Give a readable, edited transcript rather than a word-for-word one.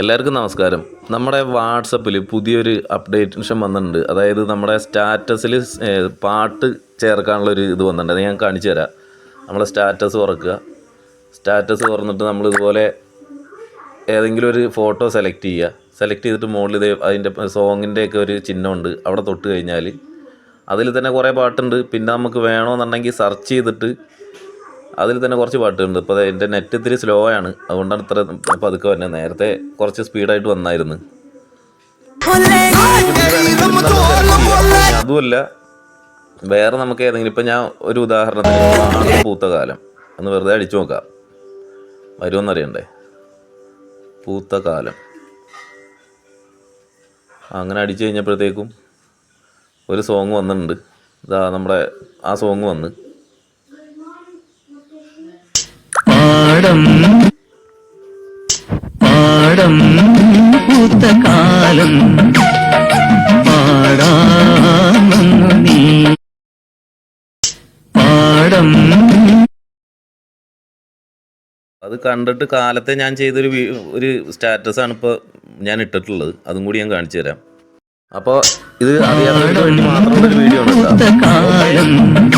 എല്ലാവർക്കും നമസ്കാരം. നമ്മുടെ വാട്സപ്പിൽ പുതിയൊരു അപ്ഡേഷൻ വന്നിട്ടുണ്ട്. അതായത് നമ്മുടെ സ്റ്റാറ്റസിൽ പാട്ട് ചേർക്കാനുള്ളൊരു ഇത് വന്നിട്ടുണ്ട്. അത് ഞാൻ കാണിച്ചു തരാം. നമ്മളെ സ്റ്റാറ്റസ് തുറക്കുക. സ്റ്റാറ്റസ് തുറന്നിട്ട് നമ്മളിതുപോലെ ഏതെങ്കിലും ഒരു ഫോട്ടോ സെലക്ട് ചെയ്യുക. സെലക്ട് ചെയ്തിട്ട് മുകളിൽ അതിൻ്റെ സോങ്ങിൻ്റെയൊക്കെ ഒരു ചിഹ്നമുണ്ട്. അവിടെ തൊട്ട് കഴിഞ്ഞാൽ അതിൽ തന്നെ കുറേ പാട്ടുണ്ട്. പിന്നെ നമുക്ക് വേണമെന്നുണ്ടെങ്കിൽ സെർച്ച് ചെയ്തിട്ട് അതിൽ തന്നെ കുറച്ച് പാട്ടുണ്ട്. ഇപ്പോൾ എൻ്റെ നെറ്റ് ഇത്തിരി സ്ലോ ആണ്, അതുകൊണ്ടാണ് ഇത്ര പതുക്കെ വരുന്നത്. നേരത്തെ കുറച്ച് സ്പീഡായിട്ട് വന്നായിരുന്നു. അതുമല്ല, വേറെ നമുക്ക് ഏതെങ്കിലും ഇപ്പം ഞാൻ ഒരു ഉദാഹരണത്തിന് പൂത്ത കാലം ഒന്ന് വെറുതെ അടിച്ചു നോക്കാം, വരുമെന്നറിയണ്ടേ. പൂത്ത കാലം അങ്ങനെ അടിച്ചു കഴിഞ്ഞപ്പോഴത്തേക്കും ഒരു സോങ് വന്നിട്ടുണ്ട്. ഇതാ നമ്മുടെ ആ സോങ് വന്ന് പാടം പൂത്ത കാലം പാടാമെന്നു നീ പാടം. അത് കണ്ടിട്ട് കാലത്തെ ഞാൻ ചെയ്തൊരു ഒരു സ്റ്റാറ്റസാണ് ഇപ്പോൾ ഞാൻ ഇട്ടിട്ടുള്ളത്. അതും കൂടി ഞാൻ കാണിച്ചു തരാം. അപ്പോൾ ഇത് അറിയാത്തവർക്ക് വേണ്ടി മാത്രമുള്ളൊരു വീഡിയോ ആണ്.